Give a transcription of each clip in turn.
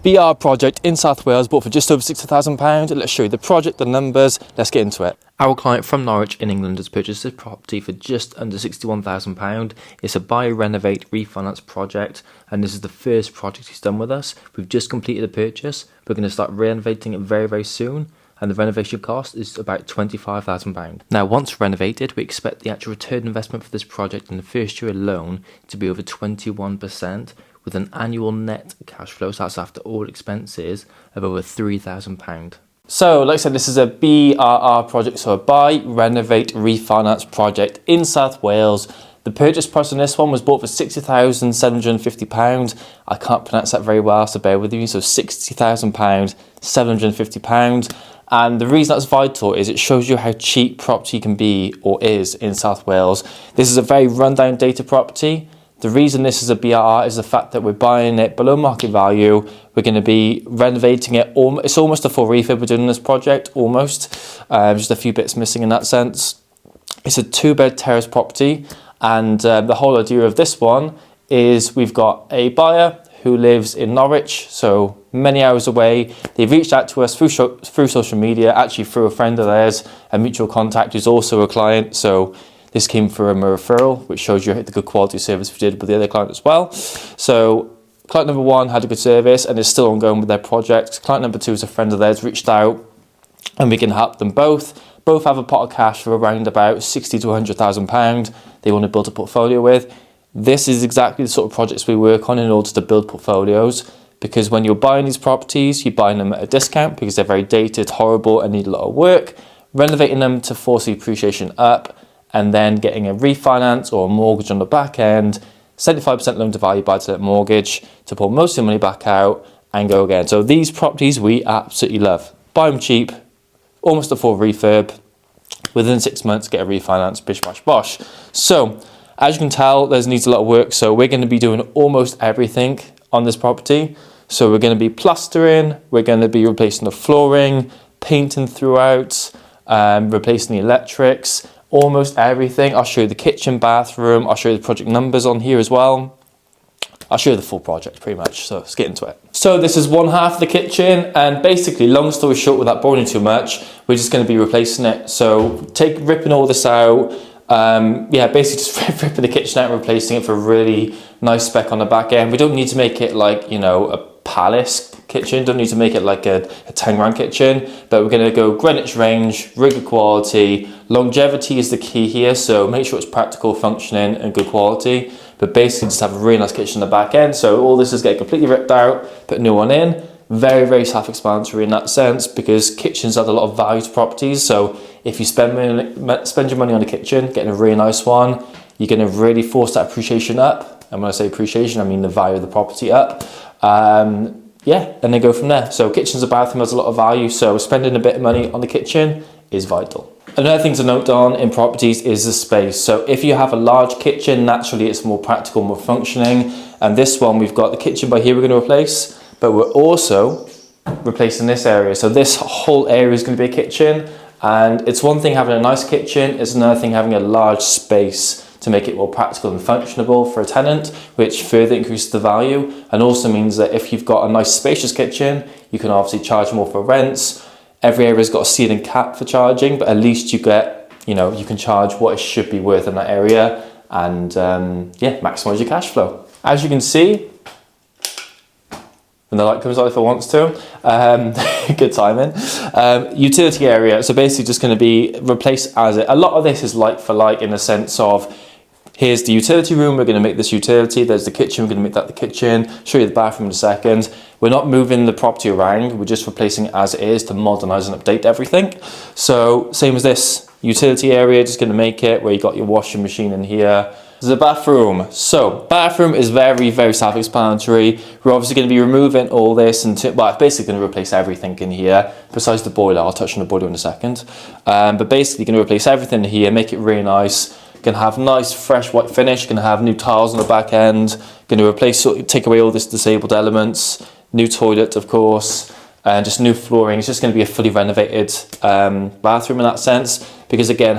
BR project in South Wales, bought for just over £60,000. Let's show you the project, the numbers, let's get into it. Our client from Norwich in England has purchased this property for just under £61,000. It's a buy, renovate, refinance project, and this is the first project he's done with us. We've just completed the purchase. We're going to start renovating it very, very soon, and the renovation cost is about £25,000. Now, once renovated, we expect the actual return investment for this project in the first year alone to be over 21%, with an annual net cash flow, so that's after all expenses, of over £3,000. So, like I said, this is a BRR project, so a buy, renovate, refinance project in South Wales. The purchase price on this one was bought for £60,750. I can't pronounce that very well, so bear with me. So £60,000, £750. And the reason that's vital is it shows you how cheap property can be, or is, in South Wales. This is a very rundown dated property. The reason this is a BRR is the fact that we're buying it below market value. We're going to be renovating it. It's almost a full refurb we're doing in this project, almost. Just a few bits missing in that sense. It's a 2-bed terrace property, and the whole idea of this one is we've got a buyer who lives in Norwich, so many hours away. They've reached out to us through social media, actually through a friend of theirs, a mutual contact who's also a client. So this came from a referral, which shows you the good quality service we did with the other client as well. So client number 1 had a good service and is still ongoing with their project. Client number 2 is a friend of theirs, reached out, and we can help them both. Both have a pot of cash for around about £60,000 to £100,000 they want to build a portfolio with. This is exactly the sort of projects we work on in order to build portfolios, because when you're buying these properties, you're buying them at a discount because they're very dated, horrible, and need a lot of work. Renovating them to force the appreciation up, and then getting a refinance or a mortgage on the back end, 75% loan to value buy-to-let mortgage to pull most of the money back out and go again. So these properties we absolutely love. Buy them cheap, almost a full refurb. Within 6 months, get a refinance, bish bash bosh. So as you can tell, there's needs a lot of work. So we're going to be doing almost everything on this property. So we're going to be plastering, we're going to be replacing the flooring, painting throughout, replacing the electrics, almost everything. I'll show you the kitchen, bathroom. I'll show you the project numbers on here as well. I'll show you the full project pretty much. So let's get into it. So this is one half of the kitchen, and basically, long story short, without boring too much, we're just going to be replacing it. So ripping all this out. Basically just ripping the kitchen out and replacing it for a really nice spec on the back end. We don't need to make it like, a palace kitchen, don't need to make it like a 10 grand kitchen, but we're going to go Greenwich range, really good quality. Longevity is the key here, so make sure it's practical, functioning, and good quality, but basically just have a really nice kitchen on the back end. So all this is getting completely ripped out, put a new one in. Very, very self-explanatory in that sense, because kitchens add a lot of value to properties. So if you spend your money on a kitchen, getting a really nice one, you're going to really force that appreciation up. And when I say appreciation, I mean the value of the property up. And then go from there. So kitchens and bathroom has a lot of value, so spending a bit of money on the kitchen is vital. Another thing to note on in properties is the space. So if you have a large kitchen, naturally it's more practical, more functioning. And this one, we've got the kitchen by here we're going to replace, but we're also replacing this area. So this whole area is going to be a kitchen, and it's one thing having a nice kitchen, it's another thing having a large space to make it more practical and functionable for a tenant, which further increases the value, and also means that if you've got a nice spacious kitchen, you can obviously charge more for rents. Every area's got a ceiling cap for charging, but at least you get, you can charge what it should be worth in that area, and maximize your cash flow. As you can see, when the light comes on if it wants to, good timing. Utility area, so basically just going to be replaced as it. A lot of this is like for like, in the sense of, here's the utility room, we're going to make this utility. There's the kitchen, we're going to make that the kitchen. Show you the bathroom in a second. We're not moving the property around, we're just replacing it as it is to modernise and update everything. So same as this, utility area, just going to make it where you got your washing machine in here. The bathroom. So bathroom is very, very self-explanatory. We're obviously going to be removing all this and basically going to replace everything in here besides the boiler. I'll touch on the boiler in a second. But basically going to replace everything in here, make it really nice. Going to have nice fresh white finish. Going to have new tiles on the back end. Going to take away all this disabled elements. New toilet, of course. and just new flooring. It's just going to be a fully renovated bathroom in that sense, because again,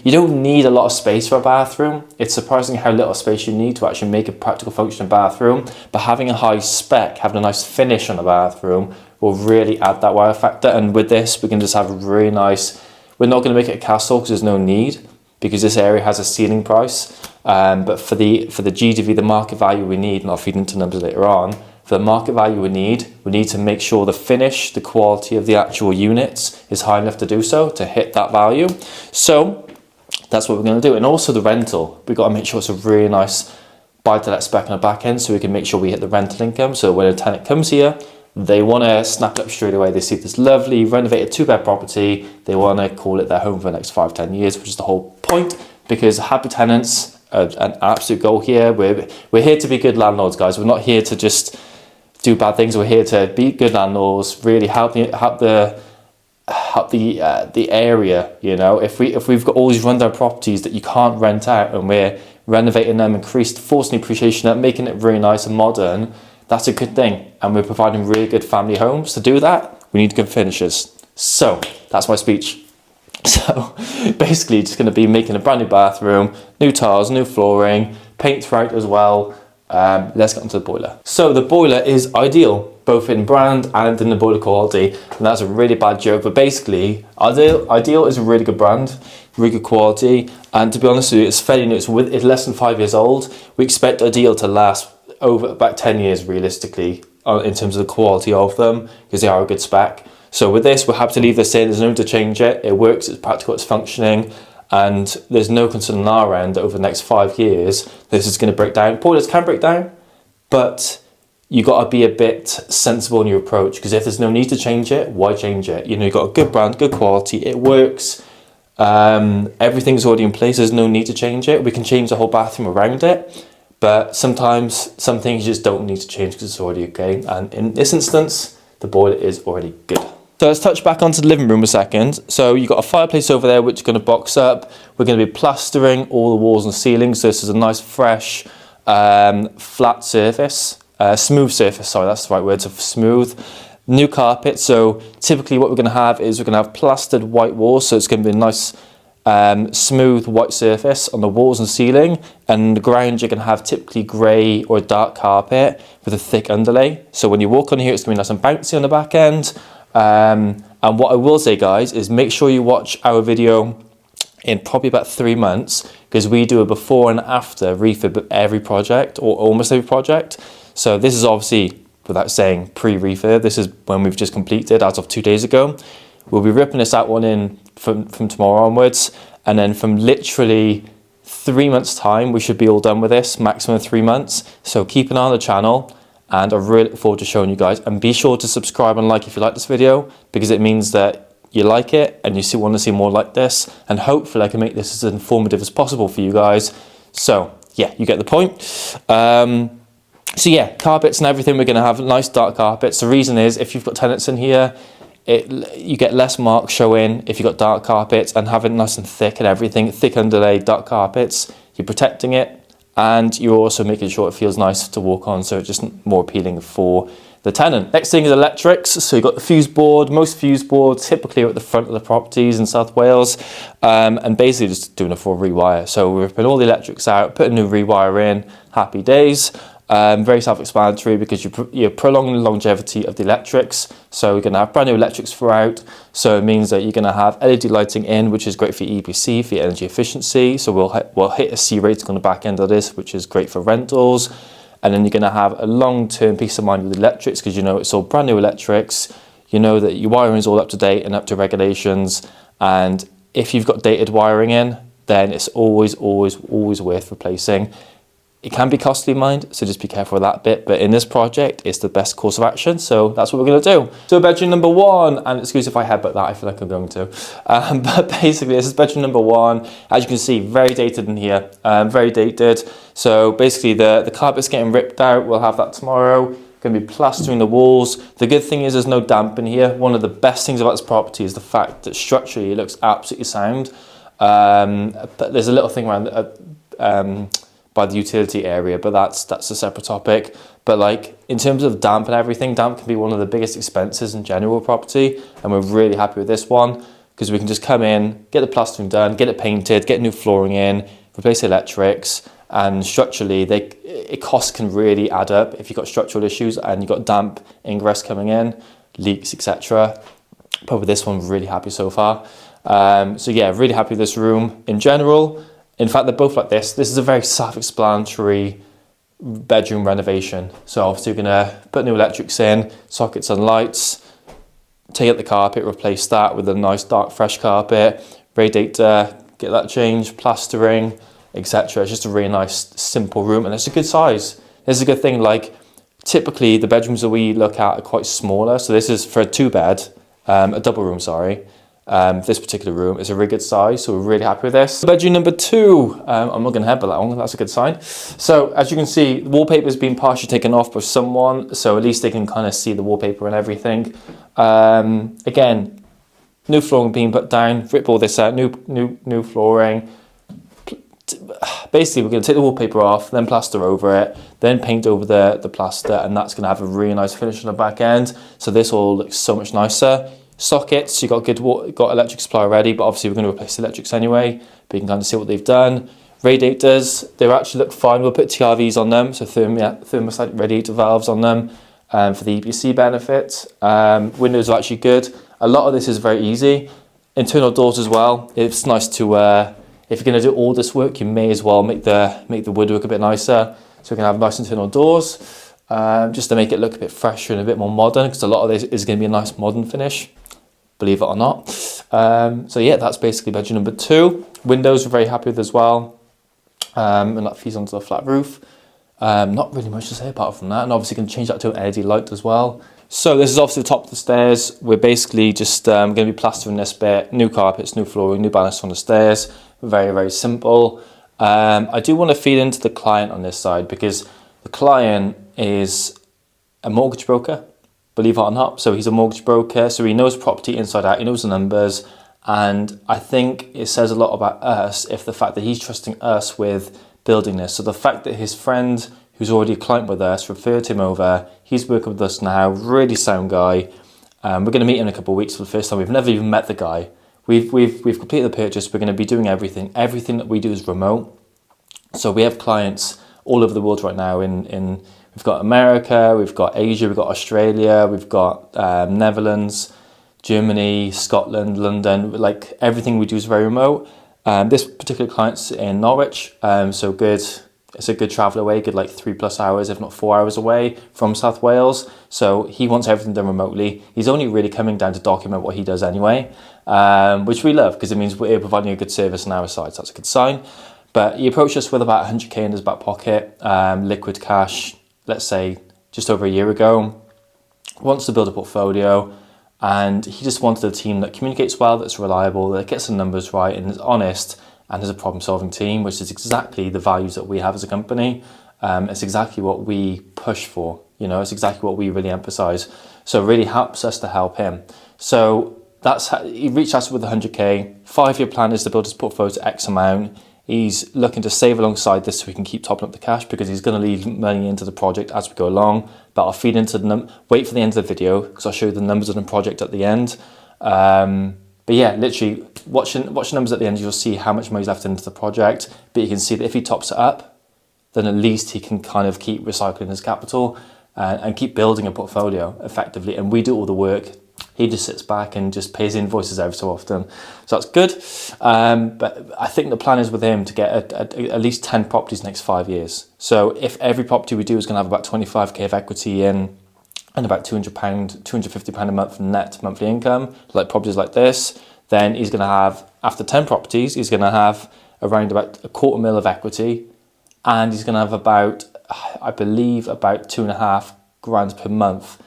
you don't need a lot of space for a bathroom. It's surprising how little space you need to actually make a practical functioning bathroom, but having a high spec, having a nice finish on the bathroom will really add that wow factor. And with this, we can just have a really nice, we're not going to make it a castle because there's no need, because this area has a ceiling price, but for the GDV, the market value we need, and I'll feed into numbers later on, for the market value we need to make sure the finish, the quality of the actual units is high enough to do so, to hit that value. So that's what we're going to do. And also the rental, we've got to make sure it's a really nice buy-to-let spec on the back end, so we can make sure we hit the rental income. So when a tenant comes here, they want to snap it up straight away. They see this lovely renovated 2-bed property, they want to call it their home for the next 5-10 years, which is the whole point, because happy tenants are an absolute goal here. We're here to be good landlords, guys. We're not here to just do bad things. We're here to be good landlords, really help the area. You know, if we've got all these rundown properties that you can't rent out, and we're renovating them, forcing the appreciation up, making it really nice and modern, that's a good thing. And we're providing really good family homes. To do that, we need good finishes. So that's my speech. So basically, just going to be making a brand new bathroom, new tiles, new flooring, paint throughout as well. Let's get onto the boiler. So the boiler is ideal, both in brand and in the boiler quality, and that's a really bad joke, but basically Ideal is a really good brand, really good quality, and to be honest with you, it's fairly new. It's less than 5 years old. We expect Ideal to last over about 10 years realistically in terms of the quality of them, because they are a good spec. So with this, we're happy to leave this in. There's no need to change it. It works, it's practical, it's functioning, and there's no concern on our end that over the next 5 years this is going to break down. Boilers can break down, but you got to be a bit sensible in your approach, because if there's no need to change it, why change it? You know, you've got a good brand, good quality, it works, everything's already in place, there's no need to change it. We can change the whole bathroom around it, but sometimes some things you just don't need to change because it's already okay, and in this instance the boiler is already good. So let's touch back onto the living room a second. So you've got a fireplace over there which is going to box up. We're going to be plastering all the walls and ceilings, so this is a nice fresh flat surface, smooth surface, sorry, that's the right word, so smooth. New carpet, so typically what we're going to have is we're going to have plastered white walls, so it's going to be a nice smooth white surface on the walls and ceiling, and the ground you're going to have typically grey or dark carpet with a thick underlay. So when you walk on here, it's going to be nice and bouncy on the back end. And what I will say, guys, is make sure you watch our video in probably about 3 months, because we do a before and after refurb of every project, or almost every project. So this is obviously, without saying pre-refurb, this is when we've just completed as of 2 days ago. We'll be ripping this out one in from tomorrow onwards, and then from literally 3 months time we should be all done with this, maximum 3 months. So keep an eye on the channel, and I really look forward to showing you guys. And be sure to subscribe and like if you like this video, because it means that you like it and you want to see more like this, and hopefully I can make this as informative as possible for you guys. So yeah, you get the point. So yeah, carpets and everything, we're going to have nice dark carpets. The reason is, if you've got tenants in here, you get less marks showing if you've got dark carpets, and having nice and thick and everything, thick underlay, dark carpets, you're protecting it, and you're also making sure it feels nice to walk on, so it's just more appealing for the tenant. Next thing is electrics. So you've got the fuse board. Most fuse boards typically are at the front of the properties in South Wales, and basically just doing a full rewire. So we're ripping all the electrics out, put a new rewire in, happy days. Very self-explanatory, because you're prolonging the longevity of the electrics. So we're going to have brand new electrics throughout. So it means that you're going to have LED lighting in, which is great for EPC, for your energy efficiency. So we'll hit a C rating on the back end of this, which is great for rentals. And then you're going to have a long-term peace of mind with the electrics, because you know it's all brand new electrics. You know that your wiring is all up to date and up to regulations. And if you've got dated wiring in, then it's always worth replacing. It can be costly, mind, so just be careful with that bit. But in this project, it's the best course of action, so that's what we're going to do. So bedroom number 1, and excuse if I headbutt that, I feel like I'm going to. But basically, this is bedroom number 1. As you can see, very dated in here, very dated. So basically, the carpet's getting ripped out. We'll have that tomorrow. Going to be plastering the walls. The good thing is there's no damp in here. One of the best things about this property is the fact that structurally it looks absolutely sound. But there's a little thing around by by the utility area, but that's a separate topic. But like in terms of damp and everything, damp can be one of the biggest expenses in general property, and we're really happy with this one because we can just come in, get the plastering done, get it painted, get new flooring in, replace the electrics, and structurally costs can really add up if you've got structural issues and you've got damp ingress coming in, leaks, etc. But with this one, we're really happy so far. So yeah, really happy with this room in general. In fact, they're both like this. This is a very self-explanatory bedroom renovation. So obviously we're gonna put new electrics in, sockets and lights, take out the carpet, replace that with a nice dark fresh carpet, radiator, get that changed, plastering, etc. It's just a really nice simple room, and it's a good size. This is a good thing. Like typically the bedrooms that we look at are quite smaller. So this is for a 2-bed, a double room, sorry. This particular room is a really good size, so we're really happy with this. Bedroom number 2, I'm not going to headbutt that one, that's a good sign. So as you can see, the wallpaper has been partially taken off by someone, so at least they can kind of see the wallpaper and everything. Again, new flooring being put down, rip all this out, new flooring. Basically, we're going to take the wallpaper off, then plaster over it, then paint over the plaster, and that's going to have a really nice finish on the back end. So this all looks so much nicer. Sockets, you got electric supply already, but obviously we're going to replace the electrics anyway, but you can kind of see what they've done. Radiators, they actually look fine. We'll put TRVs on them, so thermostatic radiator valves on them for the EPC benefit. Windows are actually good. A lot of this is very easy. Internal doors as well. It's nice to, if you're going to do all this work, you may as well make the woodwork a bit nicer. So we can have nice internal doors, just to make it look a bit fresher and a bit more modern, because a lot of this is going to be a nice modern finish, believe it or not. So yeah, that's basically bedroom number 2. Windows we're very happy with as well, and that feeds onto the flat roof. Not really much to say apart from that, and obviously can change that to an LED light as well. So this is obviously the top of the stairs. We're basically just going to be plastering this bit, new carpets, new flooring, new banister on the stairs. Very, very simple. I do want to feed into the client on this side, because the client is a mortgage broker, believe it or not. So he's a mortgage broker, so he knows property inside out, he knows the numbers, and I think it says a lot about us if the fact that he's trusting us with building this. So the fact that his friend, who's already a client with us, referred him over, he's working with us now, really sound guy. We're going to meet him in a couple of weeks for the first time. We've never even met the guy. We've completed the purchase. We're going to be doing everything. Everything that we do is remote. So we have clients all over the world right now. We've got America, we've got Asia, we've got Australia, we've got Netherlands, Germany, Scotland, London. Like everything we do is very remote. This particular client's in Norwich, so good. It's a good travel away, good like 3+ hours, if not 4 hours away from South Wales. So he wants everything done remotely. He's only really coming down to document what he does anyway, which we love because it means we're providing a good service on our side. So that's a good sign. But he approached us with about 100k in his back pocket, liquid cash, let's say just over a year ago. Wants to build a portfolio, and he just wanted a team that communicates well, that's reliable, that gets the numbers right and is honest, and is a problem-solving team, which is exactly the values that we have as a company. It's exactly what we push for, you know, it's exactly what we really emphasize. So it really helps us to help him. So that's how he reached out with 100k. 5-year plan is to build his portfolio to X amount. He's looking to save alongside this so he can keep topping up the cash, because he's going to leave money into the project as we go along. But I'll feed into wait for the end of the video, because I'll show you the numbers of the project at the end. But yeah, literally watch numbers at the end, you'll see how much money's left into the project. But you can see that if he tops it up, then at least he can kind of keep recycling his capital and keep building a portfolio effectively. And we do all the work. He just sits back and just pays invoices every so often. So that's good. But I think the plan is with him to get at least 10 properties next 5 years. So if every property we do is going to have about 25k of equity in, and about £200, £250 a month net monthly income, like properties like this, then he's going to have, after 10 properties, he's going to have around about £250,000 of equity, and he's going to have about, I believe, about 2.5 grand per month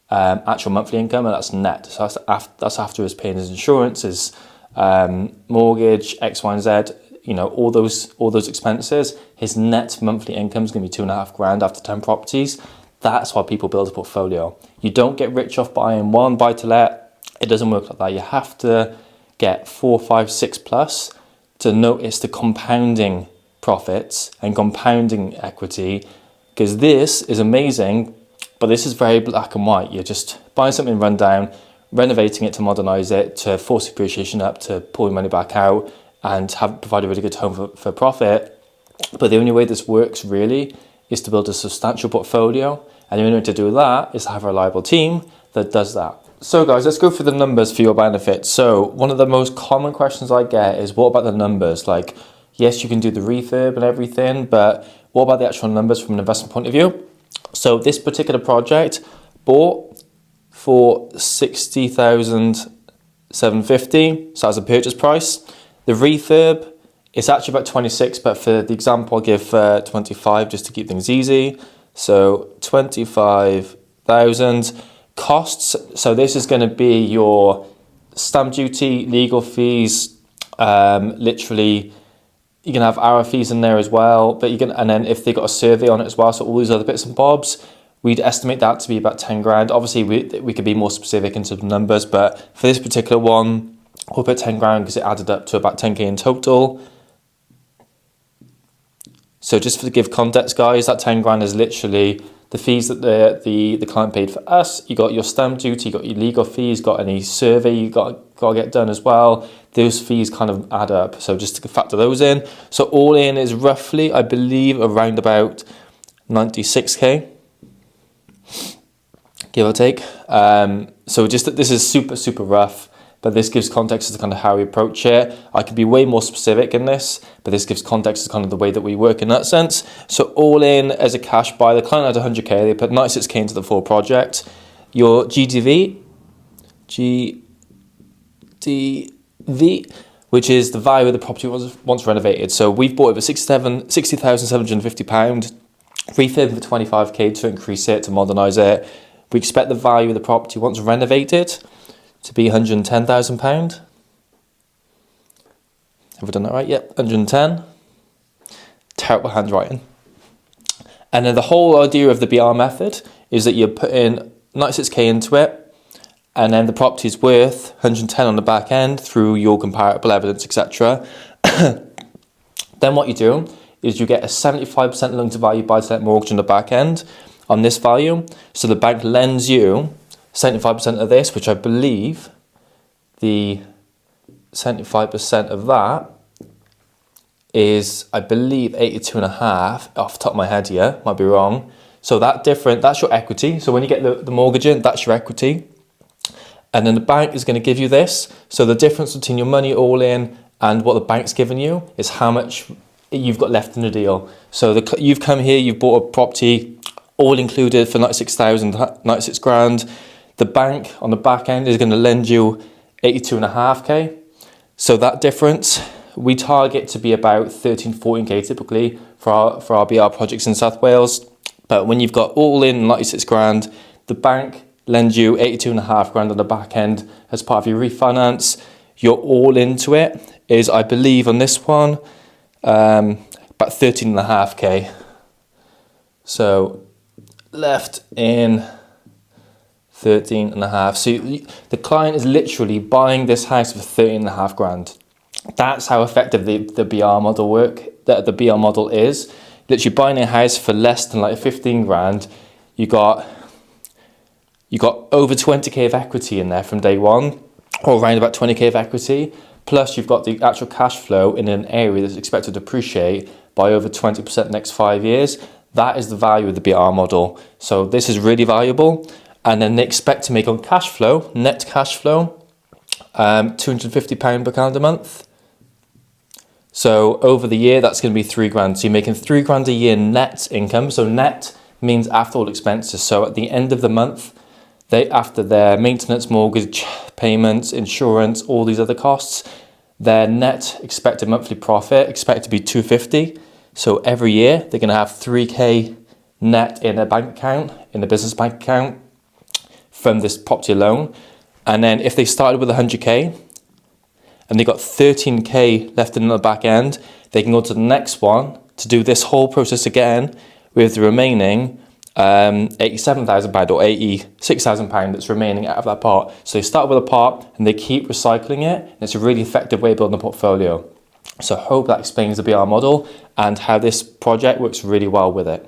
actual monthly income, and that's net. So that's after his paying his insurance, his mortgage, X, Y, and Z, you know, all those expenses. His net monthly income is going to be 2.5 grand after 10 properties. That's why people build a portfolio. You don't get rich off buying one buy to let. It doesn't work like that. You have to get 4, 5, 6 plus to notice the compounding profits and compounding equity, because this is amazing, but this is very black and white. You're just buying something run down, renovating it to modernise it, to force depreciation up, to pull your money back out and provide a really good home for profit. But the only way this works really is to build a substantial portfolio, and the only way to do that is to have a reliable team that does that. So guys, let's go through the numbers for your benefit. So one of the most common questions I get is, what about the numbers? Like, yes, you can do the refurb and everything, but what about the actual numbers from an investment point of view? So this particular project bought for 60,750, so that's a purchase price. The refurb, it's actually about 26, but for the example, I'll give 25 just to keep things easy. So 25,000 costs. So this is going to be your stamp duty, legal fees, literally. You can have our fees in there as well, but and then if they got a survey on it as well, so all these other bits and bobs, we'd estimate that to be about 10 grand. Obviously, we could be more specific into the numbers, but for this particular one, we'll put 10 grand because it added up to about 10k in total. So just to give context, guys, that 10 grand is literally the fees that the client paid for us. You got your stamp duty, you got your legal fees, got any survey you got to get done as well. Those fees kind of add up. So just to factor those in. So all in is roughly, I believe, around about 96k, give or take. So just that this is super, super rough, but this gives context as to kind of how we approach it. I could be way more specific in this, but this gives context to kind of the way that we work in that sense. So all in as a cash buy, the client had 100k, they put 96k into the full project. Your GDV, which is the value of the property once renovated. So we've bought it for £60,750, refurb for 25k to increase it, to modernise it. We expect the value of the property once renovated to be £110,000. Have we done that right? Yep, 110. Terrible handwriting. And then the whole idea of the BR method is that you're putting 96k into it, and then the property is worth 110 on the back end through your comparable evidence, etc. Then what you do is you get a 75% loan to value buy-to-let mortgage on the back end on this value. So the bank lends you 75% of this, which I believe the 75% of that is, I believe, 82.5 off the top of my head here, might be wrong. So that's your equity. So when you get the mortgage in, that's your equity. And then the bank is going to give you this. So the difference between your money all in and what the bank's given you is how much you've got left in the deal. So you've come here, you've bought a property, all included for 96 grand. The bank on the back end is going to lend you 82.5k. So that difference, we target to be about 13, 14k typically for our BR projects in South Wales. But when you've got all in 96 grand, the bank lends you 82.5 grand on the back end as part of your refinance. You're all into it is, I believe on this one, about 13.5k. So left in 13.5. So the client is literally buying this house for 13.5 grand. That's how effective the BR model the BR model is. Literally buying a house for less than like 15 grand. You got over 20k of equity in there from day one, or around about 20k of equity. Plus you've got the actual cash flow in an area that's expected to depreciate by over 20% the next 5 years. That is the value of the BR model. So this is really valuable. And then they expect to make on cash flow, net cash flow, £250 per calendar month. So over the year, that's going to be 3 grand. So you're making 3 grand a year net income. So net means after all expenses. So at the end of the month, after their maintenance, mortgage payments, insurance, all these other costs, their net expected monthly profit expect to be 250. So every year they're going to have 3k net in their bank account, in the business bank account from this property alone. And then if they started with 100k and they got 13k left in the back end, they can go to the next one to do this whole process again with the remaining £87,000 or £86,000 that's remaining out of that part. So they start with a part and they keep recycling it, and it's a really effective way of building a portfolio. So hope that explains the BR model and how this project works really well with it.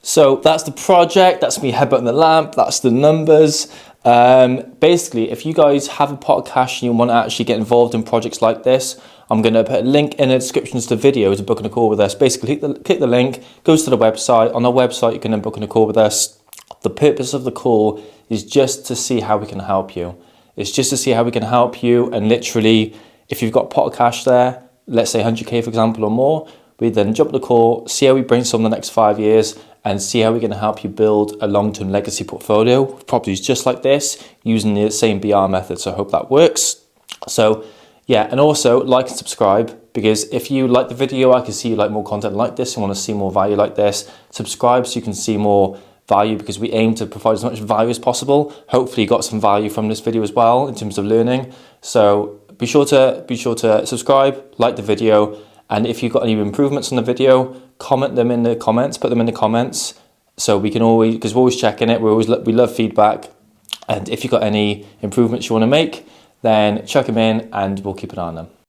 So that's the project, that's me headbutting the lamp, that's the numbers. Basically, if you guys have a pot of cash and you want to actually get involved in projects like this, I'm going to put a link in the description to the video to book a call with us. Basically, click the link, goes to the website. On our website, you can then book a call with us. The purpose of the call is just to see how we can help you. It's just to see how we can help you, and literally, if you've got a pot of cash there, let's say 100k for example or more, we then jump the call, see how we brainstorm the next 5 years, and see how we can help you build a long-term legacy portfolio of properties just like this using the same BR method. So I hope that works. So yeah, and also like and subscribe, because if you like the video, I can see you like more content like this and want to see more value like this. Subscribe so you can see more value, because we aim to provide as much value as possible. Hopefully you got some value from this video as well in terms of learning. So be sure to subscribe, like the video, and if you've got any improvements on the video, comment them in the comments, put them in the comments, so we can always, because we're always checking it, we love feedback, and if you've got any improvements you want to make, then chuck them in and we'll keep an eye on them.